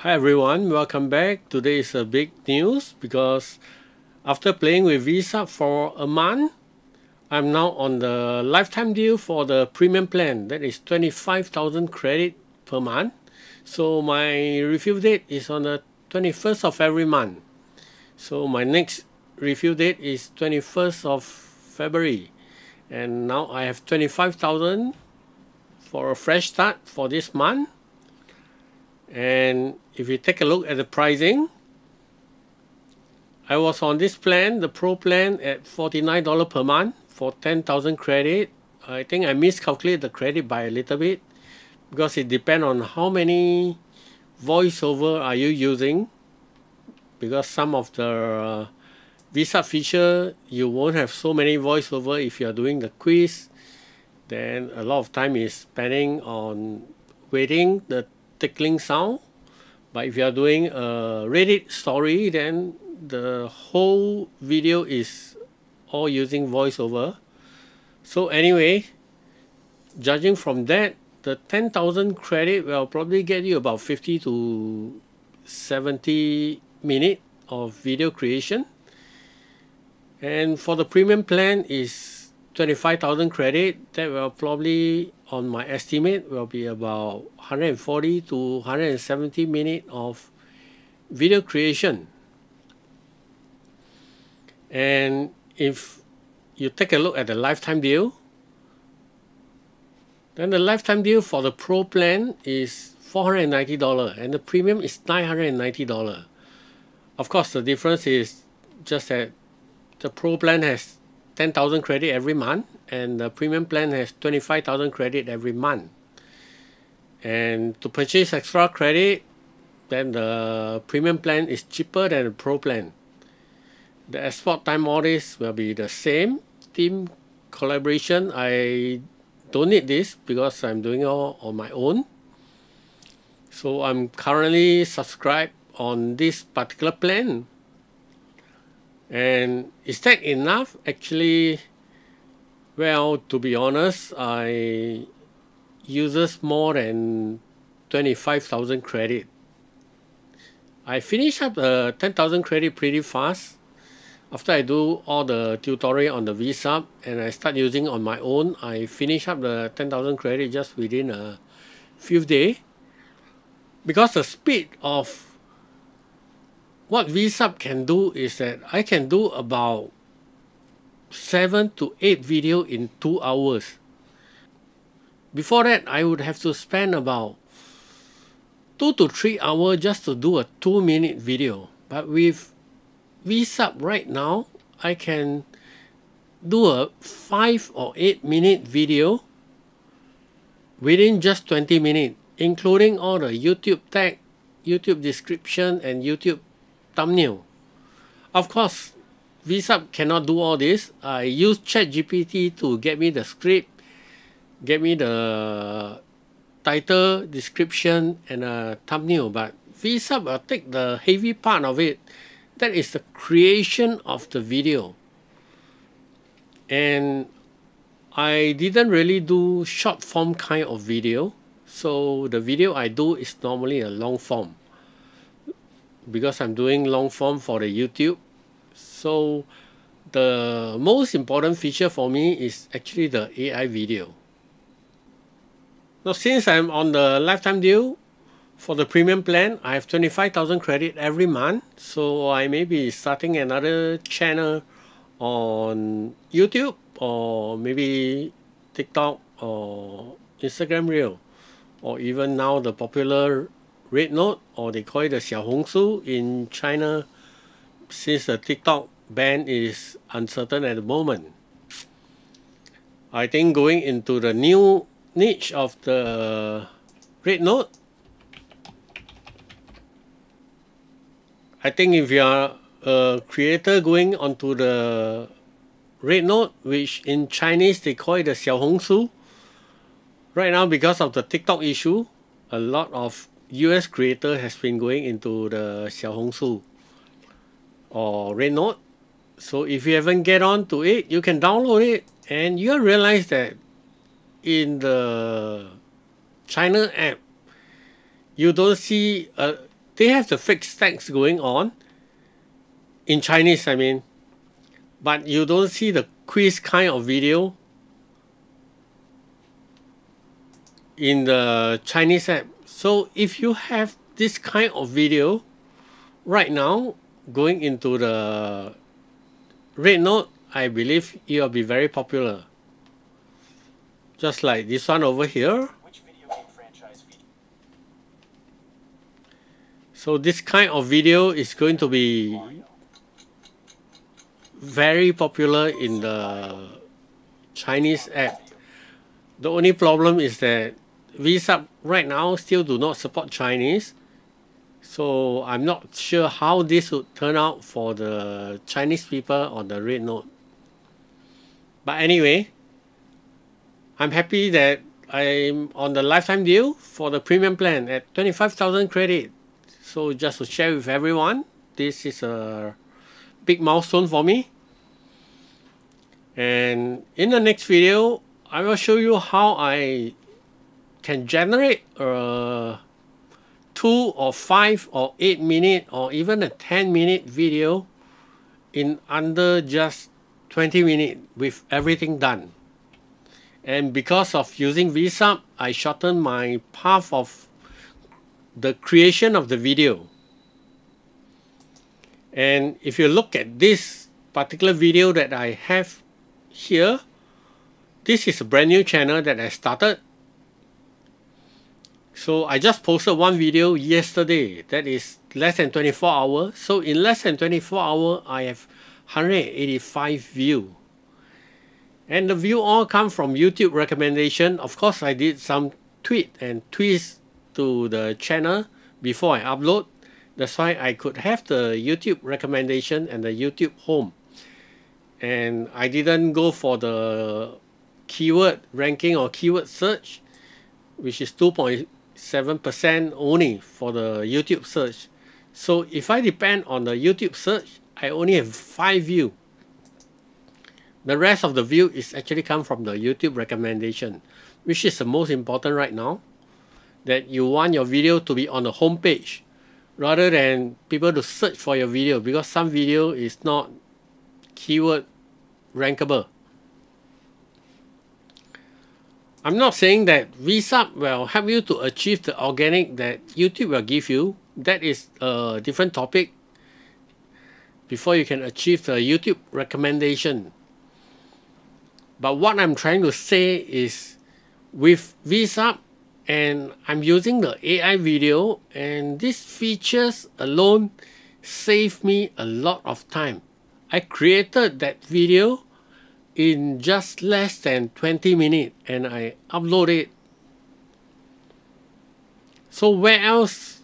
Hi everyone, welcome back. Today is a big news because after playing with Vsub for a month, I'm now on the lifetime deal for the premium plan. That is 25,000 credit per month. So my review date is on the 21st of every month. So my next review date is 21st of February. And now I have 25,000 for a fresh start for this month. And if you take a look at the pricing, I was on this plan, the Pro plan, at $49 per month for 10,000 credit. I think I miscalculated the credit by a little bit because it depends on how many voiceover are you using. Because some of the Vsub feature, you won't have so many voiceover if you are doing the quiz. Then a lot of time is spending on waiting the tickling sound. But if you are doing a Reddit story, then the whole video is all using voiceover. So anyway, judging from that, the 10,000 credit will probably get you about 50 to 70 minutes of video creation. And for the premium plan is 25,000 credit. That will probably, on my estimate, will be about 140 to 170 minutes of video creation. And if you take a look at the lifetime deal, then the lifetime deal for the Pro plan is $490 and the premium is $990. Of course, the difference is just that the Pro plan has 10,000 credit every month and the premium plan has 25,000 credit every month. And to purchase extra credit, then the premium plan is cheaper than the Pro plan. The export time, all this will be the same. Team collaboration, I don't need this because I'm doing all on my own. So I'm currently subscribed on this particular plan. And is that enough? Actually, well, to be honest, I uses more than 25,000 credit. I finish up the 10,000 credit pretty fast after I do all the tutorial on the Vsub and I start using on my own. I finish up the 10,000 credit just within a few days because the speed of what Vsub can do is that I can do about 7 to 8 video in 2 hours. Before that, I would have to spend about 2 to 3 hours just to do a 2-minute video. But with Vsub right now, I can do a 5 or 8-minute video within just 20 minutes, including all the YouTube tag, YouTube description, and YouTube thumbnail. Of course, Vsub cannot do all this. I use ChatGPT to get me the script, get me the title, description, and a thumbnail. But Vsub will take the heavy part of it. That is the creation of the video. And I didn't really do short form kind of video. So the video I do is normally a long form, because I'm doing long form for the YouTube. So the most important feature for me is actually the AI video. Now since I'm on the lifetime deal for the premium plan, I have 25,000 credit every month. So I may be starting another channel on YouTube or maybe TikTok or Instagram Reel, or even now the popular Red Note, or they call it the 小红书 in China, since the TikTok ban is uncertain at the moment. I think going into the new niche of the Red Note, I think if you are a creator going onto the Red Note, which in Chinese they call it the 小红书, right now because of the TikTok issue, a lot of US creator has been going into the 小红书 or Red Note. So if you haven't get on to it, you can download it and you'll realize that in the China app, you don't see a they have the fixed text going on in Chinese, I mean, but you don't see the quiz kind of video in the Chinese app. So if you have this kind of video right now going into the red note, I believe it will be very popular. Just like this one over here. Which video game franchise feature? So this kind of video is going to be very popular in the Chinese app. The only problem is that Vsub right now still do not support Chinese. So I'm not sure how this would turn out for the Chinese people on the red note. But anyway, I'm happy that I'm on the lifetime deal for the premium plan at 25,000 credit. So just to share with everyone, this is a big milestone for me. And in the next video, I will show you how I can generate a 2 or 5 or 8 minute or even a 10-minute video in under just 20 minutes with everything done. And because of using Vsub, I shortened my path of the creation of the video. And if you look at this particular video that I have here, this is a brand new channel that I started. So I just posted one video yesterday that is less than 24 hours. So in less than 24 hours, I have 185 views. And the view all come from YouTube recommendation. Of course, I did some tweak and twist to the channel before I upload. That's why I could have the YouTube recommendation and the YouTube home. And I didn't go for the keyword ranking or keyword search, which is 2.7% only for the YouTube search. So if I depend on the YouTube search, I only have 5 views. The rest of the view is actually come from the YouTube recommendation, which is the most important right now, that you want your video to be on the home page rather than people to search for your video, because some video is not keyword rankable. I'm not saying that Vsub will help you to achieve the organic that YouTube will give you. That is a different topic before you can achieve the YouTube recommendation. But what I'm trying to say is with Vsub, and I'm using the AI video, and these features alone save me a lot of time. I created that video in just less than 20 minutes and I uploaded it. So where else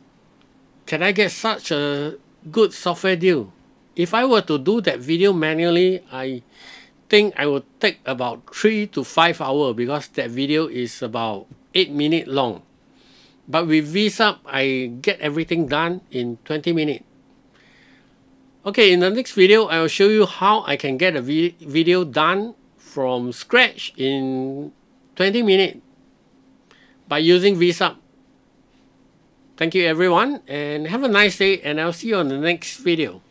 can I get such a good software deal? If I were to do that video manually, I think I would take about 3 to 5 hours, because that video is about 8 minutes long. But with Vsub, I get everything done in 20 minutes. Okay, in the next video, I will show you how I can get a video done from scratch in 20 minutes by using Vsub. Thank you everyone, and have a nice day, and I'll see you on the next video.